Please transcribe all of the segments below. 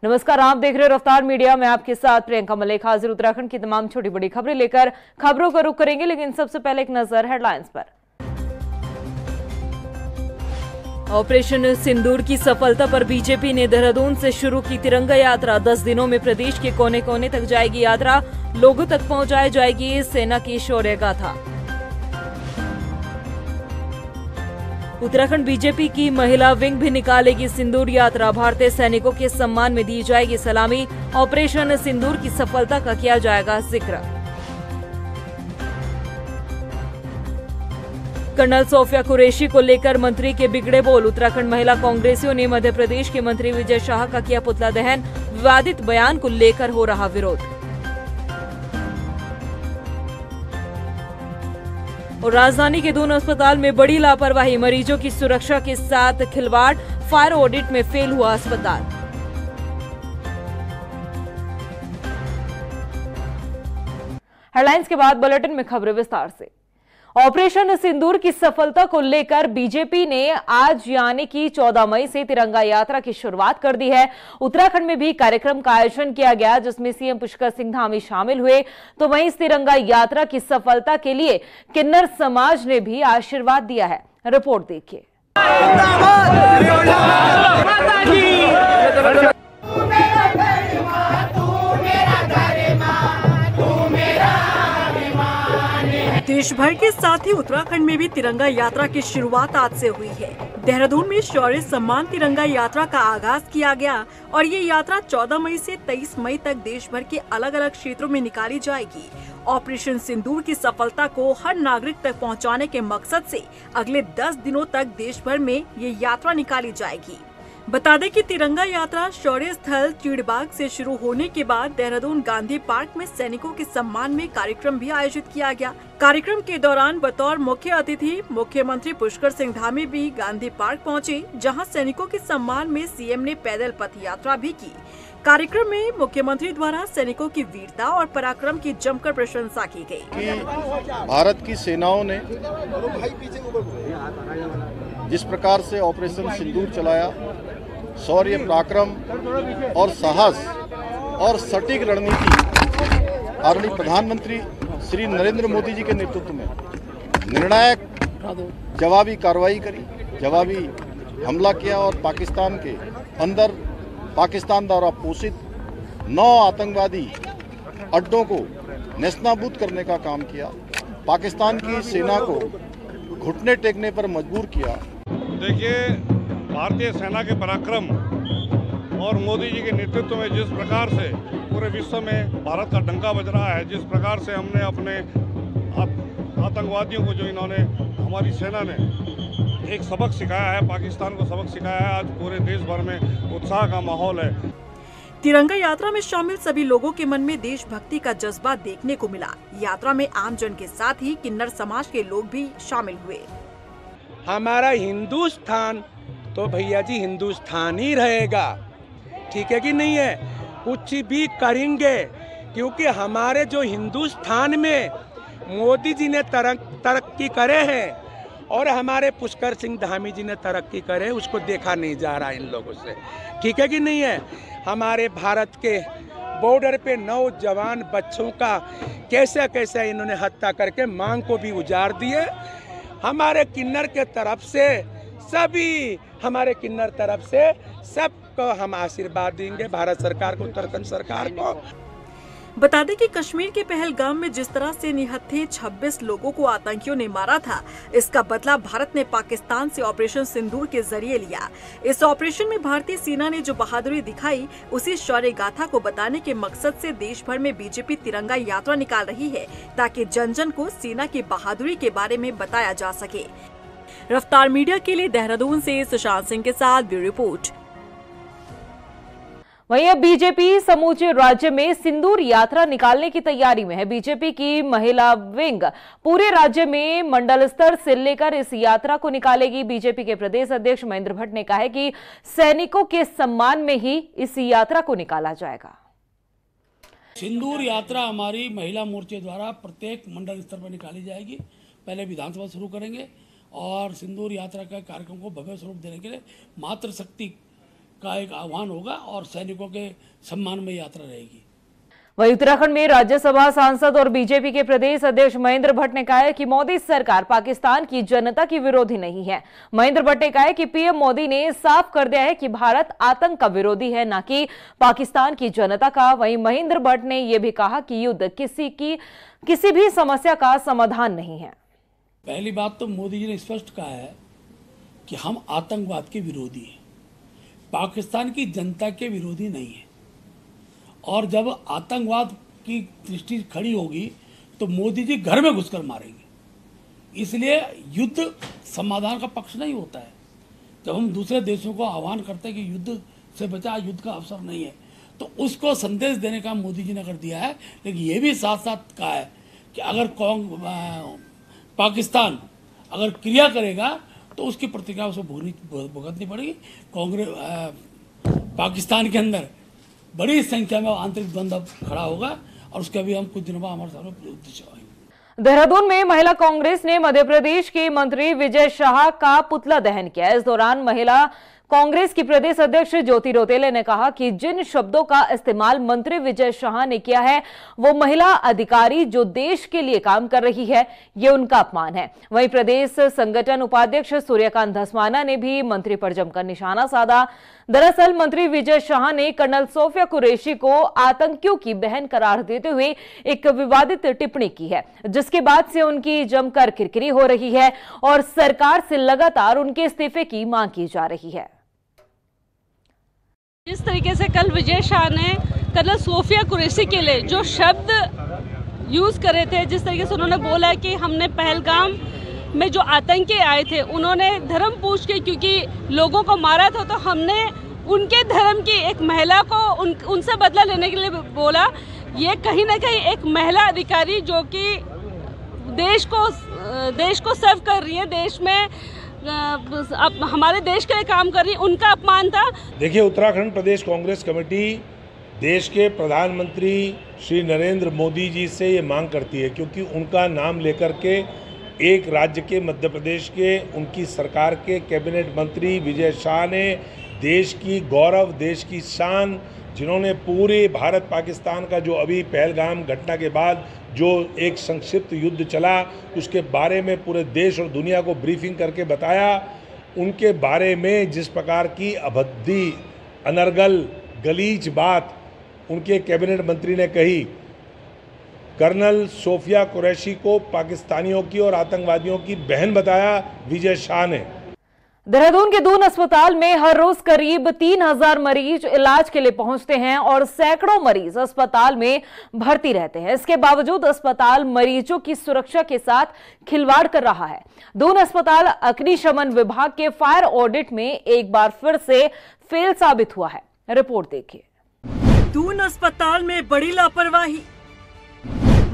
नमस्कार, आप देख रहे हो रफ्तार मीडिया। मैं आपके साथ प्रियंका मलिक हाजिर। उत्तराखंड की तमाम छोटी बड़ी खबरें लेकर खबरों का रुख करेंगे, लेकिन सबसे पहले एक नजर हेडलाइंस पर। ऑपरेशन सिंदूर की सफलता पर बीजेपी ने देहरादून से शुरू की तिरंगा यात्रा। 10 दिनों में प्रदेश के कोने कोने तक जाएगी यात्रा। लोगों तक पहुंचाई जाएगी सेना की शौर्य गाथा। उत्तराखंड बीजेपी की महिला विंग भी निकालेगी सिंदूर यात्रा। भारतीय सैनिकों के सम्मान में दी जाएगी सलामी। ऑपरेशन सिंदूर की सफलता का किया जाएगा जिक्र। कर्नल सोफिया कुरैशी को लेकर मंत्री के बिगड़े बोल। उत्तराखंड महिला कांग्रेसियों ने मध्य प्रदेश के मंत्री विजय शाह का किया पुतला दहन। विवादित बयान को लेकर हो रहा विरोध। और राजधानी के दून अस्पताल में बड़ी लापरवाही। मरीजों की सुरक्षा के साथ खिलवाड़। फायर ऑडिट में फेल हुआ अस्पताल। हेडलाइंस के बाद बुलेटिन में खबरें विस्तार से। ऑपरेशन सिंदूर की सफलता को लेकर बीजेपी ने आज यानी कि 14 मई से तिरंगा यात्रा की शुरुआत कर दी है। उत्तराखंड में भी कार्यक्रम का आयोजन किया गया, जिसमें सीएम पुष्कर सिंह धामी शामिल हुए। तो वहीं इस तिरंगा यात्रा की सफलता के लिए किन्नर समाज ने भी आशीर्वाद दिया है। रिपोर्ट देखिए। देश भर के साथ ही उत्तराखंड में भी तिरंगा यात्रा की शुरुआत आज से हुई है। देहरादून में शौर्य सम्मान तिरंगा यात्रा का आगाज किया गया और ये यात्रा 14 मई से 23 मई तक देश भर के अलग अलग क्षेत्रों में निकाली जाएगी। ऑपरेशन सिंदूर की सफलता को हर नागरिक तक पहुंचाने के मकसद से अगले 10 दिनों तक देश भर में ये यात्रा निकाली जाएगी। बता दें कि तिरंगा यात्रा शौर्य स्थल चीड़बाग से शुरू होने के बाद देहरादून गांधी पार्क में सैनिकों के सम्मान में कार्यक्रम भी आयोजित किया गया। कार्यक्रम के दौरान बतौर मुख्य अतिथि मुख्यमंत्री पुष्कर सिंह धामी भी गांधी पार्क पहुंचे, जहां सैनिकों के सम्मान में सीएम ने पैदल पथ यात्रा भी की। कार्यक्रम में मुख्यमंत्री द्वारा सैनिकों की वीरता और पराक्रम की जमकर प्रशंसा की गई। भारत की सेनाओं ने जिस प्रकार से ऑपरेशन सिंदूर चलाया, शौर्य पराक्रम और साहस और सटीक रणनीति आदरणीय प्रधानमंत्री श्री नरेंद्र मोदी जी के नेतृत्व में निर्णायक जवाबी कार्रवाई करी, जवाबी हमला किया और पाकिस्तान के अंदर पाकिस्तान द्वारा पोषित 9 आतंकवादी अड्डों को नेस्तनाबूद करने का काम किया। पाकिस्तान की सेना को घुटने टेकने पर मजबूर किया। देखिए, भारतीय सेना के पराक्रम और मोदी जी के नेतृत्व में जिस प्रकार से पूरे विश्व में भारत का डंका बज रहा है, जिस प्रकार से हमने अपने आतंकवादियों को जो इन्होंने हमारी सेना ने एक सबक सिखाया है, पाकिस्तान को सबक सिखाया है, आज पूरे देश भर में उत्साह का माहौल है। तिरंगा यात्रा में शामिल सभी लोगों के मन में देशभक्ति का जज्बा देखने को मिला। यात्रा में आम जन के साथ ही किन्नर समाज के लोग भी शामिल हुए। हमारा हिंदुस्तान तो भैया जी हिंदुस्तान ही रहेगा, ठीक है कि नहीं है? कुछ भी करेंगे, क्योंकि हमारे जो हिंदुस्तान में मोदी जी ने तरक्की करे हैं और हमारे पुष्कर सिंह धामी जी ने तरक्की करे, उसको देखा नहीं जा रहा इन लोगों से, ठीक है कि नहीं है? हमारे भारत के बॉर्डर पे नौजवान बच्चों का कैसे कैसे इन्होंने हत्या करके मांग को भी उजाड़ दिए। हमारे किन्नर के तरफ से सभी हमारे किन्नर तरफ से सबको हम आशीर्वाद देंगे, भारत सरकार को, उत्तराखंड सरकार को। बता दें कि कश्मीर के पहलगाम में जिस तरह से निहत्थे 26 लोगों को आतंकियों ने मारा था, इसका बदला भारत ने पाकिस्तान से ऑपरेशन सिंदूर के जरिए लिया। इस ऑपरेशन में भारतीय सेना ने जो बहादुरी दिखाई, उसी शौर्य गाथा को बताने के मकसद से देश भर में बीजेपी तिरंगा यात्रा निकाल रही है, ताकि जन जन को सेना की बहादुरी के बारे में बताया जा सके। रफ्तार मीडिया के लिए देहरादून से सुशांत सिंह के साथ ब्यूरो रिपोर्ट। वहीं अब बीजेपी समूचे राज्य में सिंदूर यात्रा निकालने की तैयारी में है। बीजेपी की महिला विंग पूरे राज्य में मंडल स्तर से लेकर इस यात्रा को निकालेगी। बीजेपी के प्रदेश अध्यक्ष महेंद्र भट्ट ने कहा है कि सैनिकों के सम्मान में ही इस यात्रा को निकाला जाएगा। सिंदूर यात्रा हमारी महिला मोर्चे द्वारा प्रत्येक मंडल स्तर पर निकाली जाएगी। पहले विधानसभा शुरू करेंगे और सिंदूर यात्रा का कार्यक्रम को भव्य स्वरूप देने के लिए मातृशक्ति का एक आह्वान होगा और सैनिकों के सम्मान में यात्रा रहेगी। वहीं उत्तराखंड में राज्यसभा सांसद और बीजेपी के प्रदेश अध्यक्ष महेंद्र भट्ट ने कहा है कि मोदी सरकार पाकिस्तान की जनता की विरोधी नहीं है। महेंद्र भट्ट ने कहा है कि पीएम मोदी ने साफ कर दिया है कि भारत आतंक का विरोधी है, न कि पाकिस्तान की जनता का। वहीं महेंद्र भट्ट ने यह भी कहा कि युद्ध किसी भी समस्या का समाधान नहीं है। पहली बात तो मोदी जी ने स्पष्ट कहा है कि हम आतंकवाद के विरोधी हैं, पाकिस्तान की जनता के विरोधी नहीं है। और जब आतंकवाद की दृष्टि खड़ी होगी तो मोदी जी घर में घुसकर मारेंगे। इसलिए युद्ध समाधान का पक्ष नहीं होता है। जब हम दूसरे देशों को आह्वान करते हैं कि युद्ध से बचा, युद्ध का अवसर नहीं है, तो उसको संदेश देने का मोदी जी ने कर दिया है। लेकिन ये भी साथ साथ कहा है कि अगर पाकिस्तान अगर क्रिया करेगा तो उसकी प्रतिक्रिया उसे भुगतनी पड़ेगी। पाकिस्तान के अंदर बड़ी संख्या में आंतरिक द्वंद्व खड़ा होगा और उसके अभी हम कुछ दिनों बाद हमारे सामने उद्देश्य आएंगे। देहरादून में महिला कांग्रेस ने मध्य प्रदेश के मंत्री विजय शाह का पुतला दहन किया। इस दौरान महिला कांग्रेस की प्रदेश अध्यक्ष ज्योति रौतेले ने कहा कि जिन शब्दों का इस्तेमाल मंत्री विजय शाह ने किया है वो महिला अधिकारी जो देश के लिए काम कर रही है, ये उनका अपमान है। वहीं प्रदेश संगठन उपाध्यक्ष सूर्यकांत धस्माना ने भी मंत्री पर जमकर निशाना साधा। दरअसल मंत्री विजय शाह ने कर्नल सोफिया कुरैशी को आतंकियों की बहन करार देते हुए एक विवादित टिप्पणी की है, जिसके बाद से उनकी जमकर किरकिरी हो रही है और सरकार से लगातार उनके इस्तीफे की मांग की जा रही है। जिस तरीके से कल विजय शाह ने कर्नल सोफिया कुरैशी के लिए जो शब्द यूज करे थे, जिस तरीके से उन्होंने बोला है कि हमने पहलगाम में जो आतंकी आए थे उन्होंने धर्म पूछ के क्योंकि लोगों को मारा था, तो हमने उनके धर्म की एक महिला को उनसे बदला लेने के लिए बोला। ये कहीं ना कहीं एक महिला अधिकारी जो कि देश को सर्व कर रही है, देश में हमारे देश के लिए काम कर रही है, उनका अपमान था। देखिए, उत्तराखंड प्रदेश कांग्रेस कमेटी देश के प्रधानमंत्री श्री नरेंद्र मोदी जी से ये मांग करती है, क्योंकि उनका नाम लेकर के एक राज्य के मध्य प्रदेश के उनकी सरकार के कैबिनेट मंत्री विजय शाह ने देश की गौरव, देश की शान, जिन्होंने पूरे भारत पाकिस्तान का जो अभी पहलगाम घटना के बाद जो एक संक्षिप्त युद्ध चला उसके बारे में पूरे देश और दुनिया को ब्रीफिंग करके बताया, उनके बारे में जिस प्रकार की अभद्दी, अनर्गल, गलीच बात उनके कैबिनेट मंत्री ने कही, कर्नल सोफिया कुरैशी को पाकिस्तानियों की और आतंकवादियों की बहन बताया विजय शाह ने। देहरादून के दून अस्पताल में हर रोज करीब 3000 मरीज इलाज के लिए पहुंचते हैं और सैकड़ों मरीज अस्पताल में भर्ती रहते हैं। इसके बावजूद अस्पताल मरीजों की सुरक्षा के साथ खिलवाड़ कर रहा है। दून अस्पताल अग्निशमन विभाग के फायर ऑडिट में एक बार फिर से फेल साबित हुआ है। रिपोर्ट देखिए। दून अस्पताल में बड़ी लापरवाही,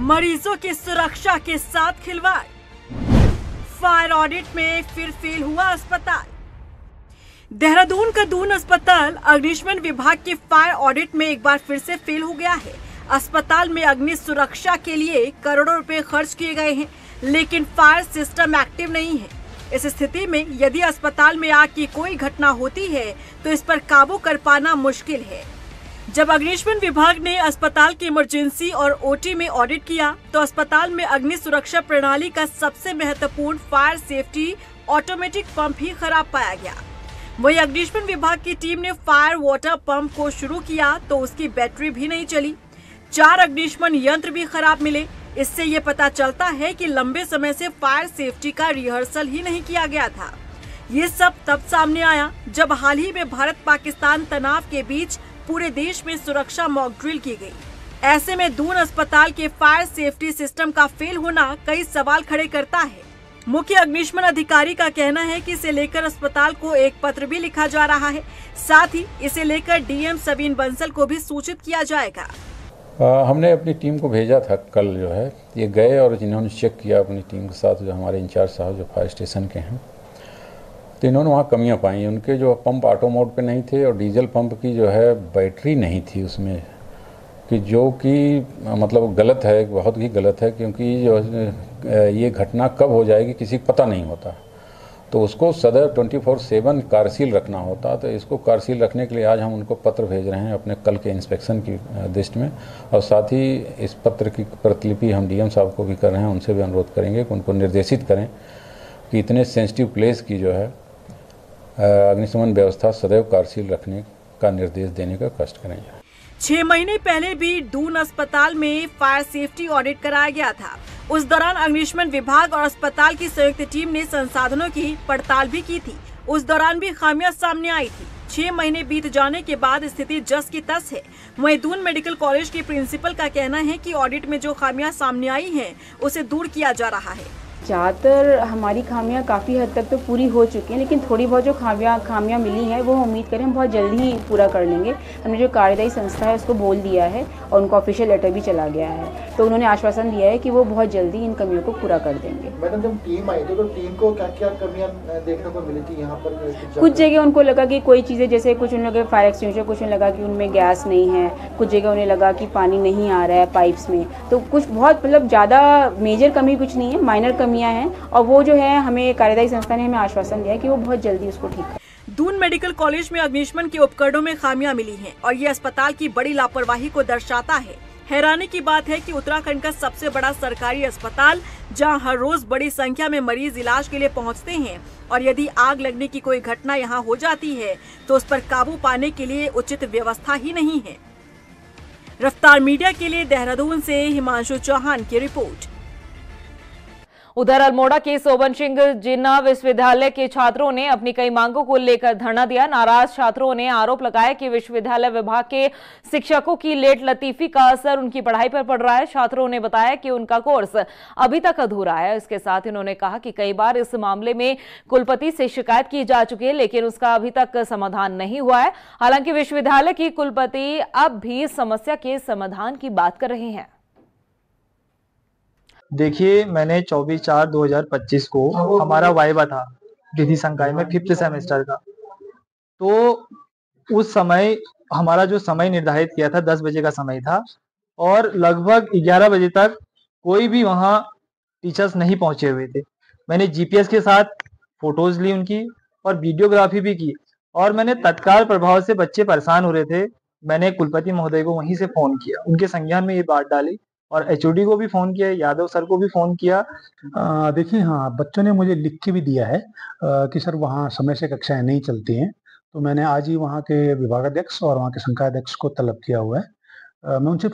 मरीजों की सुरक्षा के साथ खिलवाड़, फायर ऑडिट में फिर फेल हुआ अस्पताल। देहरादून का दून अस्पताल अग्निशमन विभाग के फायर ऑडिट में एक बार फिर से फेल हो गया है। अस्पताल में अग्नि सुरक्षा के लिए करोड़ों रुपए खर्च किए गए हैं, लेकिन फायर सिस्टम एक्टिव नहीं है। इस स्थिति में यदि अस्पताल में आग की कोई घटना होती है तो इस पर काबू कर पाना मुश्किल है। जब अग्निशमन विभाग ने अस्पताल की इमरजेंसी और ओटी में ऑडिट किया तो अस्पताल में अग्नि सुरक्षा प्रणाली का सबसे महत्वपूर्ण फायर सेफ्टी ऑटोमेटिक पंप ही खराब पाया गया। वही अग्निशमन विभाग की टीम ने फायर वाटर पंप को शुरू किया तो उसकी बैटरी भी नहीं चली। 4 अग्निशमन यंत्र भी खराब मिले। इससे ये पता चलता है कि लंबे समय से फायर सेफ्टी का रिहर्सल ही नहीं किया गया था। ये सब तब सामने आया जब हाल ही में भारत पाकिस्तान तनाव के बीच पूरे देश में सुरक्षा मॉक ड्रिल की गई। ऐसे में दून अस्पताल के फायर सेफ्टी सिस्टम का फेल होना कई सवाल खड़े करता है। मुख्य अग्निशमन अधिकारी का कहना है कि इसे लेकर अस्पताल को एक पत्र भी लिखा जा रहा है, साथ ही इसे लेकर डीएम सवीन बंसल को भी सूचित किया जाएगा। हमने अपनी टीम को भेजा था कल, जो है ये गए और जिन्होंने चेक किया अपनी टीम के साथ, जो हमारे इंचार्ज साहब जो फायर स्टेशन के हैं, तो इन्होंने वहाँ कमियां पाई। उनके जो पंप ऑटो मोड पे नहीं थे और डीजल पंप की जो है बैटरी नहीं थी उसमें, कि जो कि मतलब गलत है, बहुत ही गलत है, क्योंकि जो ये घटना कब हो जाएगी किसी को पता नहीं होता। तो उसको सदैव 24/7 कार्यशील रखना होता। तो इसको कार्यशील रखने के लिए आज हम उनको पत्र भेज रहे हैं अपने कल के इंस्पेक्शन की दृष्टि में, और साथ ही इस पत्र की प्रतिलिपि हम डीएम साहब को भी कर रहे हैं, उनसे भी अनुरोध करेंगे कि उनको निर्देशित करें कि इतने सेंसिटिव प्लेस की जो है अग्निशमन व्यवस्था सदैव कार्यशील रखने का निर्देश देने का कष्ट करें। 6 महीने पहले भी दून अस्पताल में फायर सेफ्टी ऑडिट कराया गया था। उस दौरान अग्निशमन विभाग और अस्पताल की संयुक्त टीम ने संसाधनों की पड़ताल भी की थी। उस दौरान भी खामियां सामने आई थी। 6 महीने बीत जाने के बाद स्थिति जस की तस है। वहीं दून मेडिकल कॉलेज के प्रिंसिपल का कहना है कि ऑडिट में जो खामियां सामने आई हैं, उसे दूर किया जा रहा है। ज़्यादातर हमारी खामियां काफ़ी हद तक तो पूरी हो चुकी हैं, लेकिन थोड़ी बहुत जो खामियां मिली हैं वो उम्मीद करें हम बहुत जल्दी ही पूरा कर लेंगे। हमने जो कार्यदायी संस्था है उसको बोल दिया है और उनका ऑफिशियल लेटर भी चला गया है, तो उन्होंने आश्वासन दिया है कि वो बहुत जल्दी इन कमियों को पूरा कर देंगे। मैडम, जब टीम आई थी तो टीम को क्या क्या कमियां देखने को मिली थी यहाँ पर? कुछ जगह उनको लगा कि कोई चीज़ें, जैसे कुछ उन लोगों के फायर एक्सटिंग्विशर, कुछ उन्हें लगा कि उनमें गैस नहीं है, कुछ जगह उन्हें लगा कि पानी नहीं आ रहा है पाइप्स में। तो कुछ बहुत मतलब ज़्यादा मेजर कमी कुछ नहीं है, माइनर कमियाँ हैं, और वो जो है हमें कार्यदायी संस्था ने हमें आश्वासन दिया है कि वो बहुत जल्दी उसको ठीक कर। दून मेडिकल कॉलेज में अग्निशमन के उपकरणों में खामियां मिली हैं और ये अस्पताल की बड़ी लापरवाही को दर्शाता है। हैरानी की बात है कि उत्तराखंड का सबसे बड़ा सरकारी अस्पताल, जहां हर रोज बड़ी संख्या में मरीज इलाज के लिए पहुंचते हैं, और यदि आग लगने की कोई घटना यहां हो जाती है तो उस पर काबू पाने के लिए उचित व्यवस्था ही नहीं है। रफ्तार मीडिया के लिए देहरादून से हिमांशु चौहान की रिपोर्ट। उधर अल्मोड़ा के सोबन सिंह जिन्ना विश्वविद्यालय के छात्रों ने अपनी कई मांगों को लेकर धरना दिया। नाराज छात्रों ने आरोप लगाया कि विश्वविद्यालय विभाग के शिक्षकों की लेट लतीफी का असर उनकी पढ़ाई पर पड़ रहा है। छात्रों ने बताया कि उनका कोर्स अभी तक अधूरा है। इसके साथ उन्होंने कहा कि कई बार इस मामले में कुलपति से शिकायत की जा चुकी है, लेकिन उसका अभी तक समाधान नहीं हुआ है। हालांकि विश्वविद्यालय की कुलपति अब भी समस्या के समाधान की बात कर रहे हैं। देखिए, मैंने 24/4/2025 को हमारा वाइवा था विधि संकाय में 5th सेमेस्टर का, तो उस समय हमारा जो समय निर्धारित किया था 10 बजे का समय था, और लगभग 11 बजे तक कोई भी वहाँ टीचर्स नहीं पहुंचे हुए थे। मैंने जीपीएस के साथ फोटोज ली उनकी और वीडियोग्राफी भी की, और मैंने तत्काल प्रभाव से, बच्चे परेशान हो रहे थे, मैंने कुलपति महोदय को वहीं से फोन किया, उनके संज्ञान में ये बात डाली, और एचओडी को भी फोन किया, यादव सर को भी फोन किया। देखिए, हाँ, बच्चों ने मुझे लिख के भी दिया है कि सर वहाँ समय से कक्षाएं नहीं चलती हैं, तो मैंने आज ही वहाँ के विभागाध्यक्ष और वहाँ के संकायाध्यक्ष को तलब किया हुआ है। मैं उनसे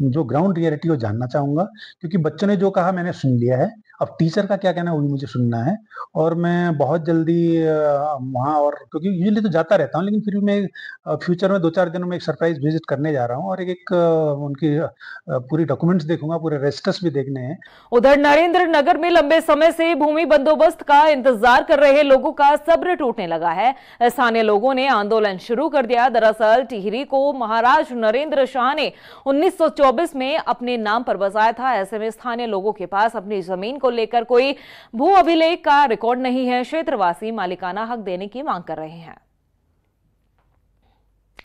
जो ग्राउंड रियलिटी को जानना चाहूँगा, क्योंकि बच्चों ने जो कहा मैंने सुन लिया है, अब टीचर का क्या कहना है वो भी मुझे सुनना है, और मैं बहुत जल्दी वहाँ, और क्योंकि यूजुअली तो जाता रहता हूँ, लेकिन फिर भी मैं फ्यूचर में 2-4 दिनों में एक सरप्राइज विजिट करने जा रहा हूँ, और एक उनकी पूरी डॉक्यूमेंट्स देखूंगा, पूरे रजिस्टर्स भी देखने हैं। उधर नरेंद्र नगर में लंबे समय से भूमि बंदोबस्त का इंतजार कर रहे लोगों का सब्र टूटने लगा है। स्थानीय लोगों ने आंदोलन शुरू कर दिया। दरअसल टिहरी को महाराज नरेंद्र शाह ने 1924 में अपने नाम पर बसाया था। ऐसे में स्थानीय लोगों के पास अपनी जमीन को लेकर कोई भू अभिलेख का रिकॉर्ड नहीं है। क्षेत्रवासी मालिकाना हक देने की मांग कर रहे हैं।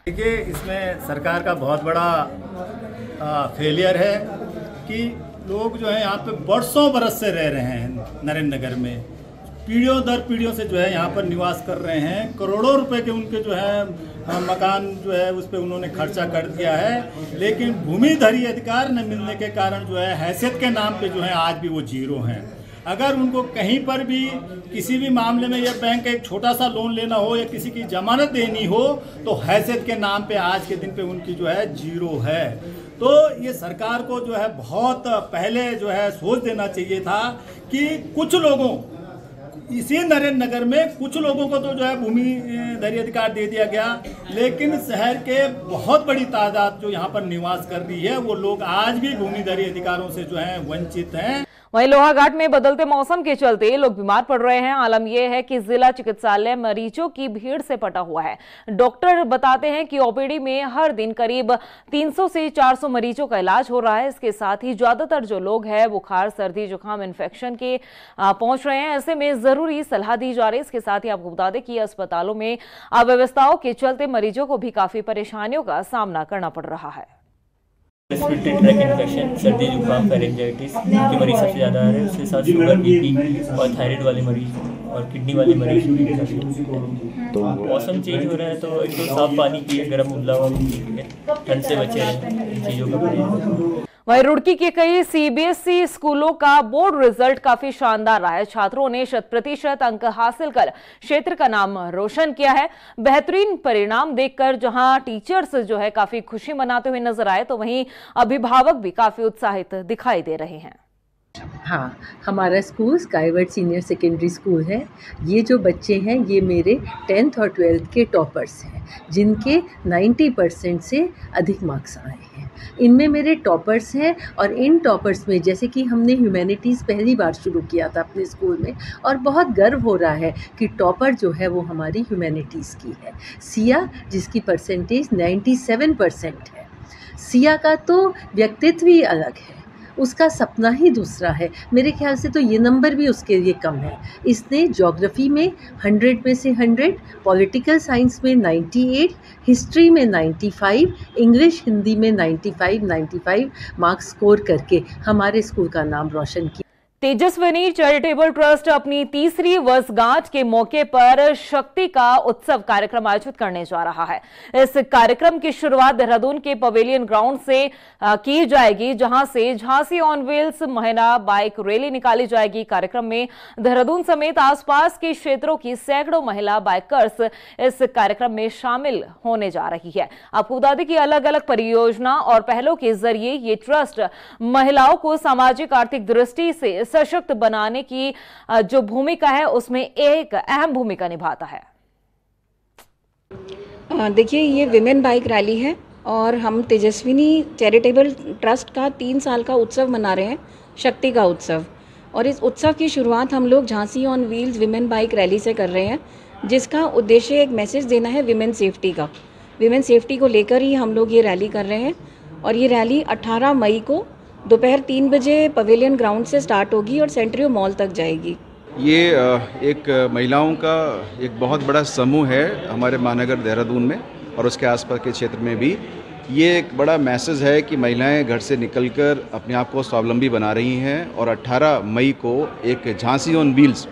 देखिए, इसमें सरकार का बहुत बड़ा फेलियर है कि लोग जो है यहाँ पे बरसों बरस से रह रहे हैं नरेंद्र नगर में, पीढ़ियों दर पीढ़ियों से जो है यहाँ पर निवास कर रहे हैं। करोड़ों रुपए के उनके जो है मकान जो है उस पर उन्होंने खर्चा कर दिया है, लेकिन भूमिधरी अधिकार न मिलने के कारण जो है हैसियत के नाम पे जो है आज भी वो जीरो हैं। अगर उनको कहीं पर भी किसी भी मामले में या बैंक का एक छोटा सा लोन लेना हो या किसी की जमानत देनी हो, तो हैसियत के नाम पे आज के दिन पे उनकी जो है जीरो है। तो ये सरकार को जो है बहुत पहले जो है सोच देना चाहिए था कि कुछ लोगों, इसी नरेंद्र नगर में कुछ लोगों को तो जो है भूमि धरी अधिकार दे दिया गया, लेकिन शहर के बहुत बड़ी तादाद जो यहाँ पर निवास कर रही है वो लोग आज भी भूमि धरी अधिकारों से जो है वंचित हैं। वहीं लोहाघाट में बदलते मौसम के चलते लोग बीमार पड़ रहे हैं। आलम यह है कि जिला चिकित्सालय मरीजों की भीड़ से पटा हुआ है। डॉक्टर बताते हैं कि ओपीडी में हर दिन करीब 300 से 400 मरीजों का इलाज हो रहा है। इसके साथ ही ज्यादातर जो लोग हैं बुखार, सर्दी, जुकाम, इन्फेक्शन के पहुंच रहे हैं। ऐसे में जरूरी सलाह दी जा रही है। इसके साथ ही आपको बता दें कि अस्पतालों में अव्यवस्थाओं के चलते मरीजों को भी काफी परेशानियों का सामना करना पड़ रहा है। रेस्पिरेटरी ट्रैक इन्फेक्शन, सर्दी, जुकाम, फेरेंजाइटिस के मरीज सबसे ज़्यादा आ रहे हैं। उसके साथ शुगर, बीपी और थायराइड वाले मरीज और किडनी वाले मरीज भी काफ़ी हैं। तो मौसम चेंज हो रहा है तो एक तो साफ पानी पिए, गर्म उबला हुआ पिए, ठंड से बचे रहें, इन चीज़ों का परहेज। वहीं रुड़की के कई सीबीएसई स्कूलों का बोर्ड रिजल्ट काफी शानदार रहा है। छात्रों ने 100% अंक हासिल कर क्षेत्र का नाम रोशन किया है। बेहतरीन परिणाम देखकर जहां टीचर्स जो है काफी खुशी मनाते हुए नजर आए, तो वहीं अभिभावक भी काफी उत्साहित दिखाई दे रहे हैं। हाँ, हमारा school Skyward senior secondary school है। ये जो बच्चे हैं ये मेरे 10th और 12th के टॉपर्स हैं, जिनके 90% से अधिक मार्क्स आए हैं। इनमें मेरे टॉपर्स हैं और इन टॉपर्स में जैसे कि हमने ह्यूमैनिटीज़ पहली बार शुरू किया था अपने स्कूल में, और बहुत गर्व हो रहा है कि टॉपर जो है वो हमारी ह्यूमैनिटीज़ की है। सिया, जिसकी परसेंटेज 97% है। सिया का तो व्यक्तित्व ही अलग है, उसका सपना ही दूसरा है। मेरे ख्याल से तो ये नंबर भी उसके लिए कम है। इसने ज्योग्राफी में 100 में से 100, पॉलिटिकल साइंस में 98, हिस्ट्री में 95, इंग्लिश हिंदी में 95 मार्क्स स्कोर करके हमारे स्कूल का नाम रोशन किया। तेजस्विनी चैरिटेबल ट्रस्ट अपनी तीसरी वर्षगांठ के मौके पर शक्ति का उत्सव कार्यक्रम आयोजित करने जा रहा है। इस कार्यक्रम की शुरुआत देहरादून के पवेलियन ग्राउंड से की जाएगी, जहां से झांसी ऑन व्हील्स महिला बाइक रैली निकाली जाएगी। कार्यक्रम में देहरादून समेत आसपास के क्षेत्रों की सैकड़ों महिला बाइकर्स इस कार्यक्रम में शामिल होने जा रही है। आपको बता दें कि अलग अलग परियोजना और पहलों के जरिए ये ट्रस्ट महिलाओं को सामाजिक आर्थिक दृष्टि से सशक्त बनाने की जो भूमिका है उसमें एक अहम भूमिका निभाता है। देखिए, ये विमेन बाइक रैली है और हम तेजस्विनी चैरिटेबल ट्रस्ट का 3 साल का उत्सव मना रहे हैं, शक्ति का उत्सव। और इस उत्सव की शुरुआत हम लोग Jhansi on wheels women bike rally से कर रहे हैं, जिसका उद्देश्य एक मैसेज देना है विमेन सेफ्टी का। विमेन सेफ्टी को लेकर ही हम लोग ये रैली कर रहे हैं और ये रैली 18 मई को दोपहर 3 बजे पवेलियन ग्राउंड से स्टार्ट होगी और सेंट्रियो मॉल तक जाएगी। ये एक महिलाओं का एक बहुत बड़ा समूह है हमारे महानगर देहरादून में और उसके आसपास के क्षेत्र में भी। ये एक बड़ा मैसेज है कि महिलाएं घर से निकलकर अपने आप को स्वावलंबी बना रही हैं और 18 मई को एक झांसी ऑन व्हील्स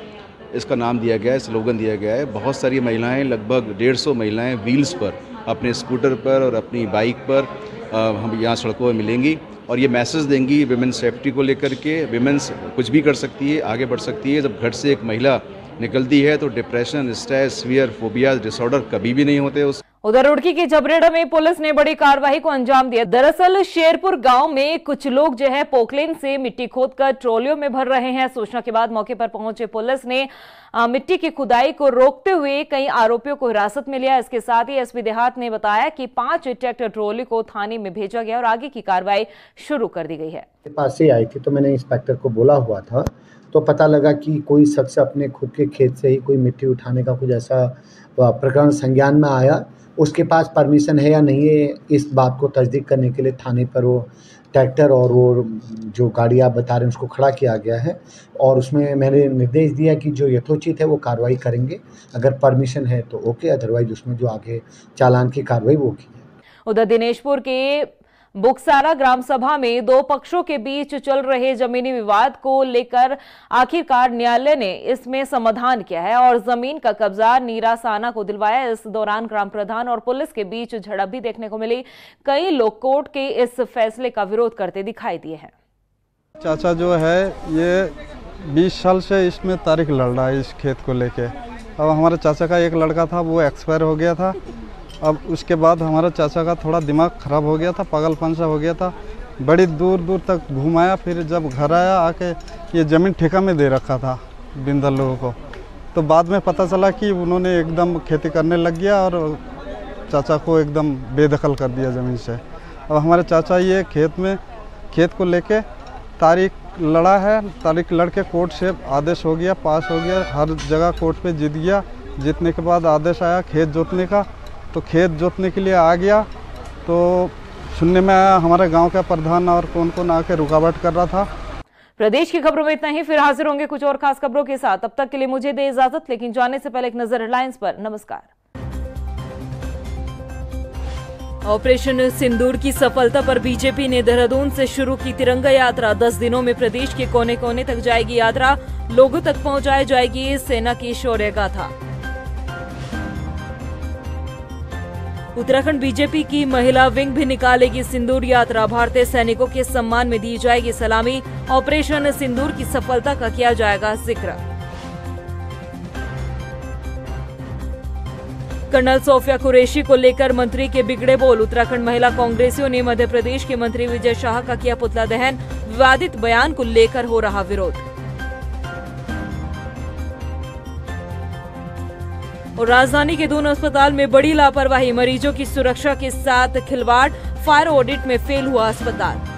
इसका नाम दिया गया है, स्लोगन दिया गया है। बहुत सारी महिलाएं, लगभग 150 महिलाएं व्हील्स पर, अपने स्कूटर पर और अपनी बाइक पर हम यहाँ सड़कों में मिलेंगी और ये मैसेज देंगी विमेन सेफ्टी को लेकर के। विमेन्स कुछ भी कर सकती है, आगे बढ़ सकती है। जब घर से एक महिला निकलती है तो depression, stress, fear, phobia, disorder कभी भी नहीं होते। उधर रुड़की के जबरेड़ा में पुलिस ने बड़ी कार्रवाई को अंजाम दिया। दरअसल शेरपुर गांव में कुछ लोग जो है पोकलेन से मिट्टी खोदकर ट्रॉलियों में भर रहे हैं। सूचना के बाद मौके पर पहुंचे पुलिस ने मिट्टी की खुदाई को रोकते हुए कई आरोपियों को हिरासत में लिया। इसके साथ ही एसपी देहात ने बताया कि 5 ट्रैक्टर ट्रॉली को थाने में भेजा गया और आगे की कार्रवाई शुरू कर दी गई है। पास से आई थी तो मैंने इंस्पेक्टर को बोला हुआ था, तो पता लगा कि कोई शख्स अपने खुद के खेत से ही कोई मिट्टी उठाने का कुछ ऐसा प्रकरण संज्ञान में आया। उसके पास परमिशन है या नहीं है, इस बात को तस्दीक करने के लिए थाने पर वो ट्रैक्टर और वो जो गाड़ी आप बता रहे हैं उसको खड़ा किया गया है और उसमें मैंने निर्देश दिया कि जो यथोचित है वो कार्रवाई करेंगे। अगर परमिशन है तो ओके, अदरवाइज उसमें जो आगे चालान की कार्रवाई वो की है। उधर दिनेशपुर के बुकसारा ग्राम सभा में 2 पक्षों के बीच चल रहे जमीनी विवाद को लेकर आखिरकार न्यायालय ने इसमें समाधान किया है और जमीन का कब्जा नीरा साना को दिलवाया। इस दौरान ग्राम प्रधान और पुलिस के बीच झड़प भी देखने को मिली। कई लोग कोर्ट के इस फैसले का विरोध करते दिखाई दिए हैं। चाचा जो है ये 20 साल से इसमें तारीख लड़ रहा है इस खेत को लेके। अब हमारे चाचा का एक लड़का था वो एक्सपायर हो गया था। अब उसके बाद हमारा चाचा का थोड़ा दिमाग ख़राब हो गया था, पागलपन सा हो गया था। बड़ी दूर दूर तक घुमाया, फिर जब घर आया आके ये ज़मीन ठेका में दे रखा था बिंदल लोगों को। तो बाद में पता चला कि उन्होंने एकदम खेती करने लग गया और चाचा को एकदम बेदखल कर दिया ज़मीन से। अब हमारे चाचा ये खेत को लेके तारीख लड़ा है, तारीख लड़ के कोर्ट से आदेश हो गया, पास हो गया, हर जगह कोर्ट पे जीत गया। जीतने के बाद आदेश आया खेत जोतने का, तो खेत जोतने के लिए आ गया। तो सुनने में आया हमारे गांव का प्रधान और कौन कौन आके रुकावट कर रहा था। प्रदेश की खबरों में इतना ही, फिर हाजिर होंगे कुछ और खास खबरों के साथ। तब तक के लिए मुझे दे इजाजत, लेकिन जाने से पहले एक नजर हेडलाइंस पर। नमस्कार। ऑपरेशन सिंदूर की सफलता पर बीजेपी ने देहरादून से शुरू की तिरंगा यात्रा। 10 दिनों में प्रदेश के कोने कोने तक जाएगी यात्रा, लोगों तक पहुंचाई जाएगी सेना की शौर्य गाथा। उत्तराखंड बीजेपी की महिला विंग भी निकालेगी सिंदूर यात्रा। भारतीय सैनिकों के सम्मान में दी जाएगी सलामी। ऑपरेशन सिंदूर की सफलता का किया जाएगा जिक्र। कर्नल सोफिया कुरैशी को लेकर मंत्री के बिगड़े बोल। उत्तराखंड महिला कांग्रेसियों ने मध्य प्रदेश के मंत्री विजय शाह का किया पुतला दहन। विवादित बयान को लेकर हो रहा विरोध। और राजधानी के दून अस्पताल में बड़ी लापरवाही, मरीजों की सुरक्षा के साथ खिलवाड़, फायर ऑडिट में फेल हुआ अस्पताल।